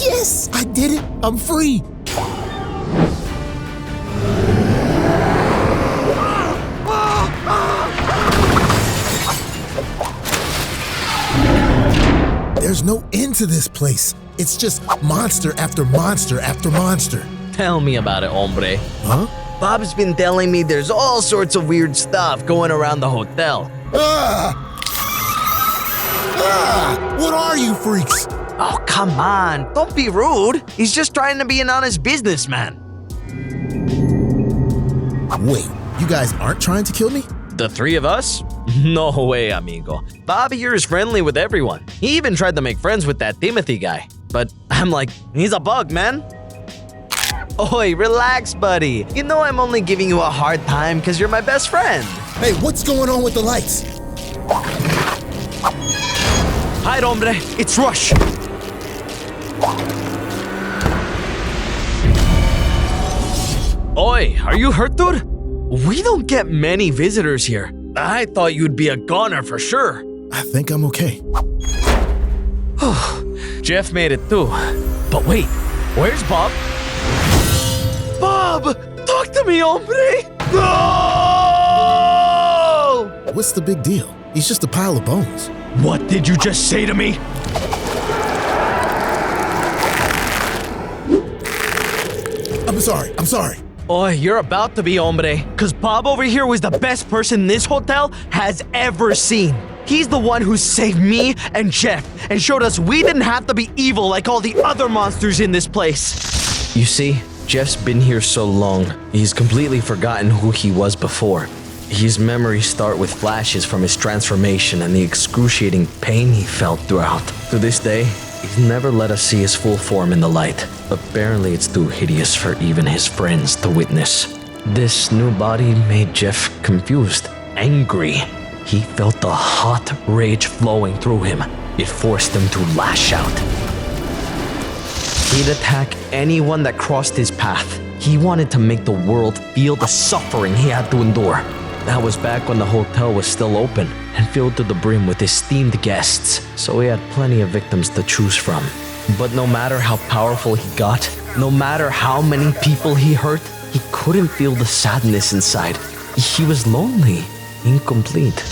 Speaker 15: Yes, I did it. I'm free. There's no end to this place. It's just monster after monster after monster.
Speaker 16: Tell me about it, hombre.
Speaker 15: Huh?
Speaker 16: Bob's been telling me there's all sorts of weird stuff going around the hotel.
Speaker 15: What are you freaks?
Speaker 16: Oh, come on. Don't be rude. He's just trying to be an honest businessman.
Speaker 15: Wait, you guys aren't trying to kill me?
Speaker 16: The three of us? No way, amigo. Bobby here is friendly with everyone. He even tried to make friends with that Timothy guy. But I'm like, he's a bug, man. Oi, relax, buddy. You know I'm only giving you a hard time because you're my best friend.
Speaker 15: Hey, what's going on with the lights?
Speaker 16: Hide, hombre. It's Rush. Oi, are you hurt, dude? We don't get many visitors here. I thought you'd be a goner for sure.
Speaker 15: I think I'm okay.
Speaker 16: Jeff made it too. But wait, where's Bob? Bob! Talk to me, hombre! No!
Speaker 15: What's the big deal? He's just a pile of bones.
Speaker 16: What did you just say to me?
Speaker 15: I'm sorry.
Speaker 16: Oh, you're about to be, hombre. Cause Bob over here was the best person this hotel has ever seen. He's the one who saved me and Jeff and showed us we didn't have to be evil like all the other monsters in this place. You see, Jeff's been here so long, he's completely forgotten who he was before. His memories start with flashes from his transformation and the excruciating pain he felt throughout. To this day, he's never let us see his full form in the light. Apparently, it's too hideous for even his friends to witness. This new body made Jeff confused, angry. He felt the hot rage flowing through him. It forced him to lash out. He'd attack anyone that crossed his path. He wanted to make the world feel the suffering he had to endure. That was back when the hotel was still open and filled to the brim with esteemed guests, so he had plenty of victims to choose from. But no matter how powerful he got, no matter how many people he hurt, he couldn't feel the sadness inside. He was lonely, incomplete.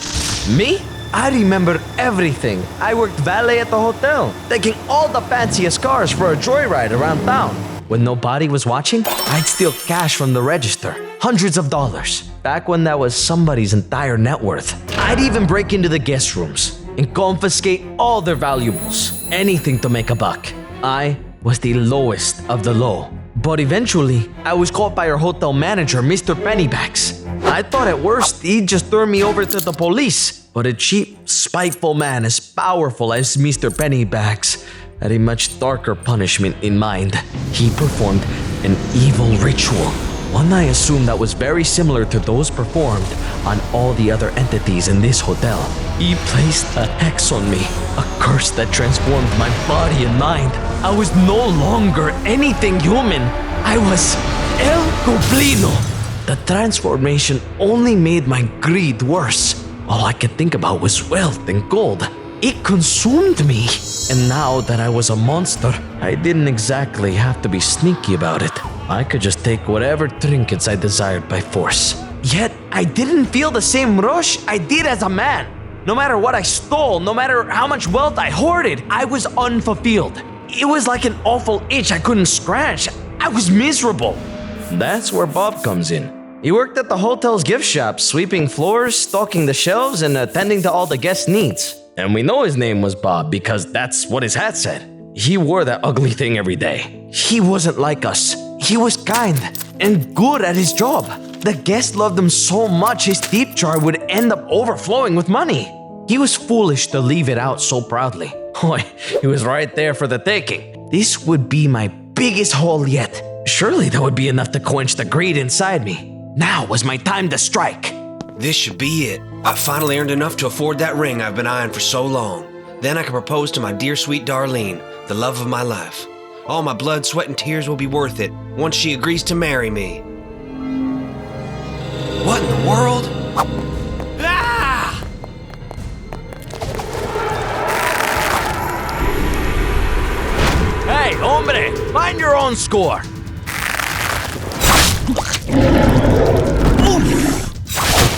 Speaker 16: Me? I remember everything. I worked valet at the hotel, taking all the fanciest cars for a joyride around town. When nobody was watching, I'd steal cash from the register, hundreds of dollars. Back when that was somebody's entire net worth. I'd even break into the guest rooms and confiscate all their valuables, anything to make a buck. I was the lowest of the low. But eventually, I was caught by our hotel manager, Mr. Pennybags. I thought at worst he'd just turn me over to the police. But a cheap, spiteful man as powerful as Mr. Pennybags had a much darker punishment in mind. He performed an evil ritual, one I assume that was very similar to those performed on all the other entities in this hotel. He placed a hex on me, a curse that transformed my body and mind. I was no longer anything human. I was El Goblino. The transformation only made my greed worse. All I could think about was wealth and gold. It consumed me. And now that I was a monster, I didn't exactly have to be sneaky about it. I could just take whatever trinkets I desired by force. Yet, I didn't feel the same rush I did as a man. No matter what I stole, no matter how much wealth I hoarded, I was unfulfilled. It was like an awful itch I couldn't scratch. I was miserable. That's where Bob comes in. He worked at the hotel's gift shop, sweeping floors, stocking the shelves, and attending to all the guests' needs. And we know his name was Bob because that's what his hat said. He wore that ugly thing every day. He wasn't like us. He was kind and good at his job. The guests loved him so much his tip jar would end up overflowing with money. He was foolish to leave it out so proudly. Boy, he was right there for the taking. This would be my biggest haul yet. Surely that would be enough to quench the greed inside me. Now was my time to strike.
Speaker 17: This should be it. I finally earned enough to afford that ring I've been eyeing for so long. Then I can propose to my dear sweet Darlene, the love of my life. All my blood, sweat, and tears will be worth it once she agrees to marry me. What in the world? Ah!
Speaker 16: Hey, hombre, find your own score.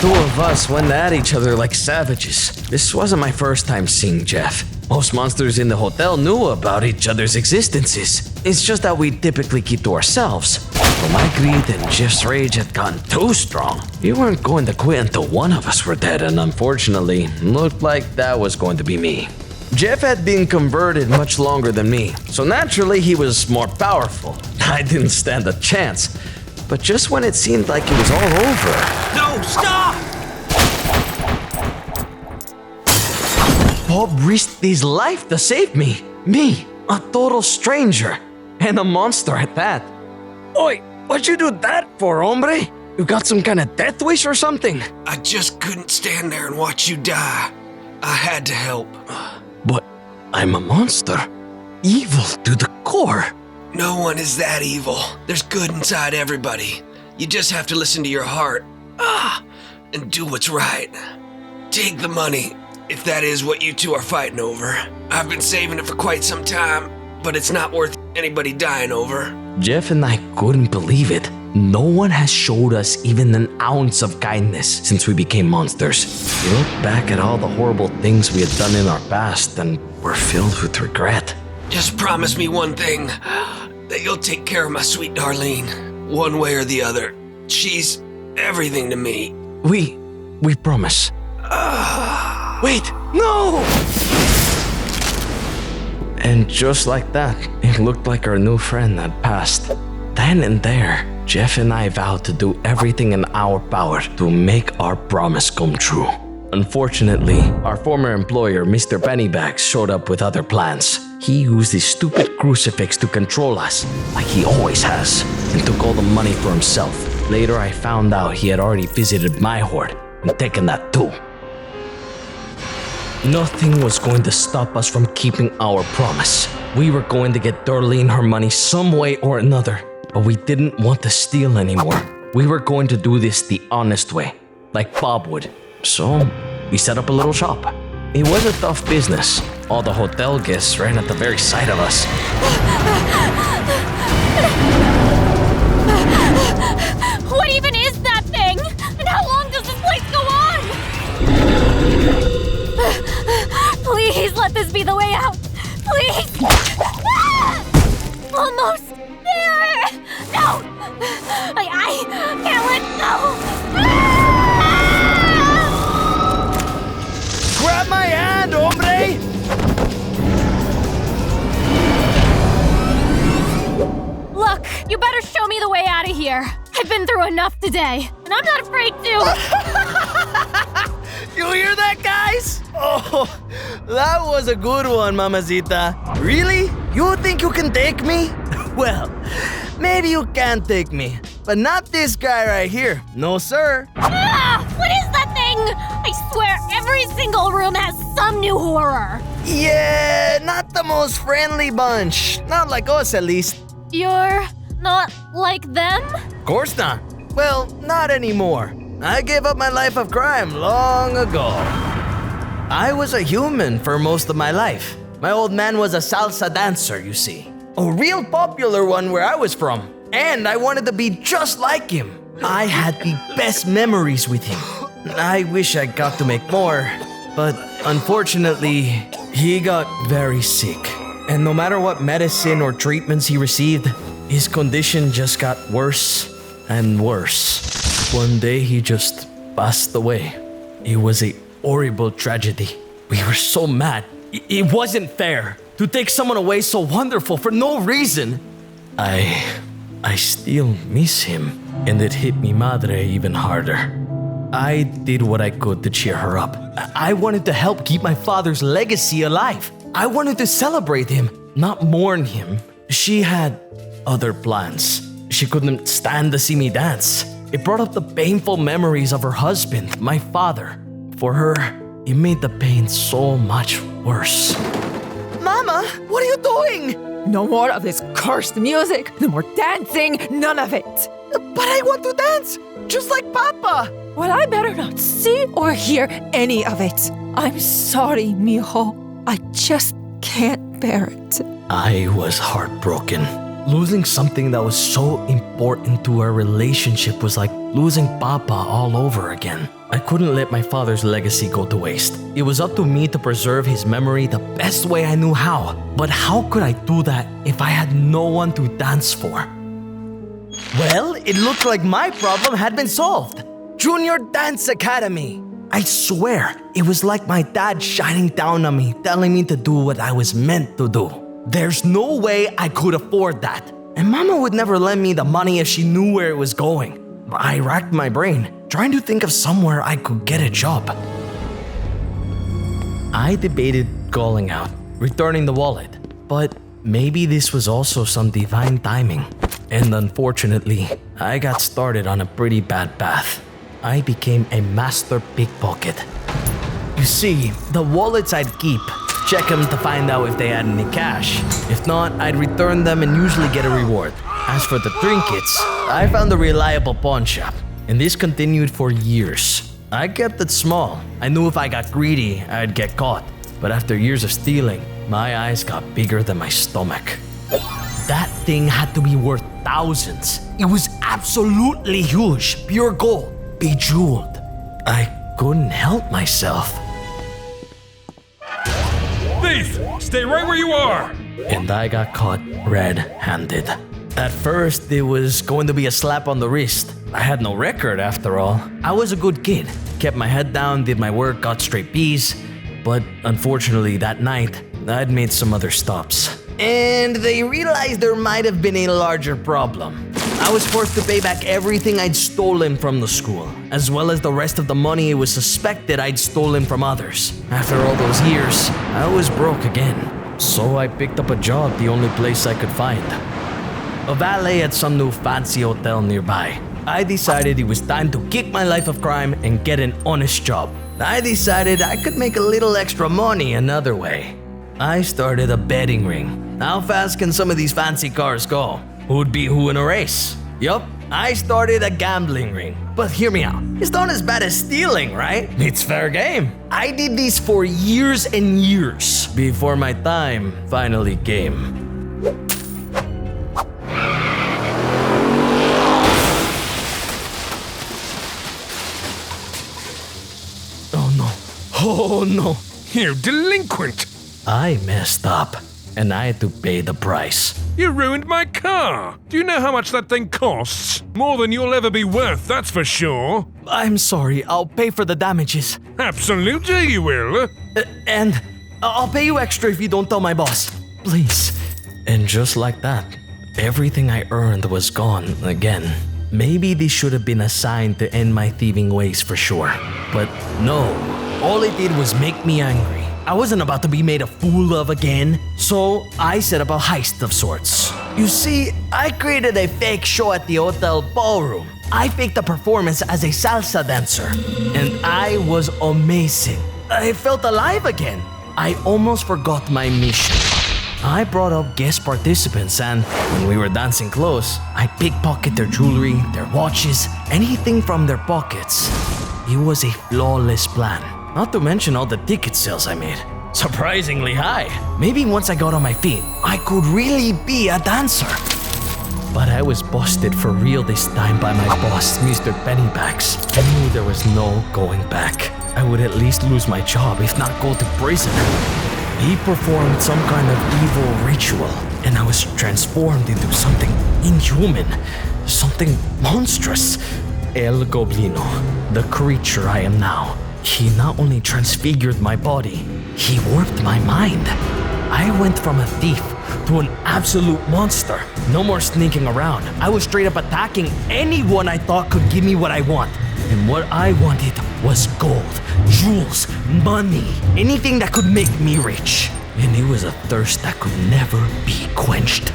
Speaker 16: The two of us went at each other like savages. This wasn't my first time seeing Jeff. Most monsters in the hotel knew about each other's existences. It's just that we typically keep to ourselves. But my greed and Jeff's rage had gotten too strong. We weren't going to quit until one of us were dead, and unfortunately, looked like that was going to be me. Jeff had been converted much longer than me, so naturally he was more powerful. I didn't stand a chance. But just when it seemed like it was all over...
Speaker 17: No, stop!
Speaker 16: Bob risked his life to save me. Me, a total stranger. And a monster at that. Oi, what'd you do that for, hombre? You got some kind of death wish or something?
Speaker 17: I just couldn't stand there and watch you die. I had to help.
Speaker 16: But I'm a monster. Evil to the core.
Speaker 17: No one is that evil. There's good inside everybody. You just have to listen to your heart. And do what's right. Take the money, if that is what you two are fighting over. I've been saving it for quite some time, but it's not worth anybody dying over.
Speaker 16: Jeff and I couldn't believe it. No one has showed us even an ounce of kindness since we became monsters. We look back at all the horrible things we had done in our past and we're filled with regret.
Speaker 17: Just promise me one thing, that you'll take care of my sweet Darlene, one way or the other. She's everything to me.
Speaker 16: We promise. Wait, no! And just like that, it looked like our new friend had passed. Then and there, Jeff and I vowed to do everything in our power to make our promise come true. Unfortunately, our former employer, Mr. Pennybags, showed up with other plans. He used his stupid crucifix to control us, like he always has, and took all the money for himself. Later, I found out he had already visited my hoard and taken that too. Nothing was going to stop us from keeping our promise. We were going to get Darlene her money some way or another, but we didn't want to steal anymore. We were going to do this the honest way, like Bob would. So, we set up a little shop. It was a tough business. All the hotel guests ran at the very sight of us.
Speaker 3: What even is that thing? And how long does this place go on? Please let this be the way out. Please. Almost there. No. I can't let go.
Speaker 18: Grab my hand, hombre!
Speaker 3: Look, you better show me the way out of here. I've been through enough today, and I'm not afraid to.
Speaker 18: You hear that, guys? Oh, that was a good one, Mamacita. Really? You think you can take me? Well, maybe you can take me, but not this guy right here. No, sir.
Speaker 3: What is that thing? I swear every single room has some new horror.
Speaker 18: Yeah, not the most friendly bunch. Not like us, at least.
Speaker 3: You're not like them?
Speaker 18: Of course not. Well, not anymore. I gave up my life of crime long ago. I was a human for most of my life. My old man was a salsa dancer, you see. A real popular one where I was from. And I wanted to be just like him. I had the best memories with him. I wish I got to make more, but unfortunately, he got very sick. And no matter what medicine or treatments he received, his condition just got worse and worse. One day he just passed away. It was a horrible tragedy. We were so mad. It wasn't fair to take someone away so wonderful for no reason. I still miss him, and it hit mi madre even harder. I did what I could to cheer her up. I wanted to help keep my father's legacy alive. I wanted to celebrate him, not mourn him. She had other plans. She couldn't stand to see me dance. It brought up the painful memories of her husband, my father. For her, it made the pain so much worse. Mama, what are you doing?
Speaker 19: No more of this cursed music. No more dancing. None of it.
Speaker 18: But I want to dance, just like Papa.
Speaker 19: Well, I better not see or hear any of it. I'm sorry, mijo. I just can't bear it.
Speaker 18: I was heartbroken. Losing something that was so important to our relationship was like losing Papa all over again. I couldn't let my father's legacy go to waste. It was up to me to preserve his memory the best way I knew how. But how could I do that if I had no one to dance for? Well, it looked like my problem had been solved. Junior Dance Academy. I swear, it was like my dad shining down on me, telling me to do what I was meant to do. There's no way I could afford that. And Mama would never lend me the money if she knew where it was going. I racked my brain, trying to think of somewhere I could get a job. I debated calling out, returning the wallet, but maybe this was also some divine timing. And unfortunately, I got started on a pretty bad path. I became a master pickpocket. You see, the wallets I'd keep, check them to find out if they had any cash. If not, I'd return them and usually get a reward. As for the trinkets, I found a reliable pawn shop, and this continued for years. I kept it small. I knew if I got greedy, I'd get caught. But after years of stealing, my eyes got bigger than my stomach. That thing had to be worth thousands. It was absolutely huge, pure gold, bejeweled. I couldn't help myself.
Speaker 11: Thief! Stay right where you are!
Speaker 18: And I got caught red-handed. At first, it was going to be a slap on the wrist. I had no record after all. I was a good kid. Kept my head down, did my work, got straight B's. But unfortunately, that night, I'd made some other stops. And they realized there might have been a larger problem. I was forced to pay back everything I'd stolen from the school, as well as the rest of the money it was suspected I'd stolen from others. After all those years, I was broke again. So I picked up a job the only place I could find. A valet at some new fancy hotel nearby. I decided it was time to kick my life of crime and get an honest job. I decided I could make a little extra money another way. I started a betting ring. How fast can some of these fancy cars go? Who'd beat who in a race? Yup, I started a gambling ring. But hear me out, it's not as bad as stealing, right? It's fair game. I did this for years and years before my time finally came. Oh no.
Speaker 11: You delinquent!
Speaker 18: I messed up, and I had to pay the price.
Speaker 11: You ruined my car! Do you know how much that thing costs? More than you'll ever be worth, that's for sure.
Speaker 18: I'm sorry, I'll pay for the damages.
Speaker 11: Absolutely you will.
Speaker 18: And I'll pay you extra if you don't tell my boss. Please. And just like that, everything I earned was gone again. Maybe this should have been a sign to end my thieving ways for sure. But no. All it did was make me angry. I wasn't about to be made a fool of again, so I set up a heist of sorts. You see, I created a fake show at the hotel ballroom. I faked a performance as a salsa dancer, and I was amazing. I felt alive again. I almost forgot my mission. I brought up guest participants, and when we were dancing close, I pickpocketed their jewelry, their watches, anything from their pockets. It was a flawless plan. Not to mention all the ticket sales I made. Surprisingly high. Maybe once I got on my feet, I could really be a dancer. But I was busted for real this time by my boss, Mr. Pennybags. I knew there was no going back. I would at least lose my job, if not go to prison. He performed some kind of evil ritual, and I was transformed into something inhuman, something monstrous. El Goblino, the creature I am now. He not only transfigured my body, he warped my mind. I went from a thief to an absolute monster. No more sneaking around. I was straight up attacking anyone I thought could give me what I want. And what I wanted was gold, jewels, money, anything that could make me rich. And it was a thirst that could never be quenched.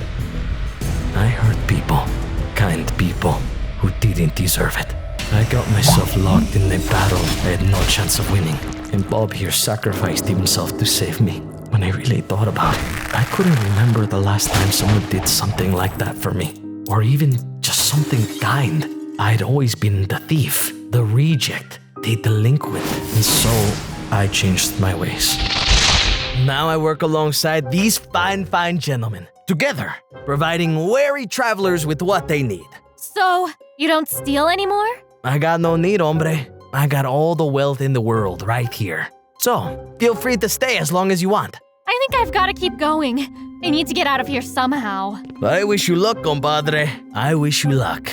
Speaker 18: I hurt people, kind people, who didn't deserve it. I got myself locked in a battle I had no chance of winning, and Bob here sacrificed himself to save me. When I really thought about it, I couldn't remember the last time someone did something like that for me, or even just something kind. I'd always been the thief, the reject, the delinquent, and so I changed my ways. Now I work alongside these fine gentlemen, together, providing wary travelers with what they need.
Speaker 3: So, you don't steal anymore?
Speaker 18: I got no need, hombre. I got all the wealth in the world right here. So, feel free to stay as long as you want.
Speaker 3: I think I've got to keep going. I need to get out of here somehow.
Speaker 18: I wish you luck, compadre. I wish you luck.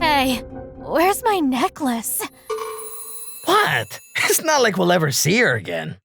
Speaker 3: Hey, where's my necklace?
Speaker 18: What? It's not like we'll ever see her again.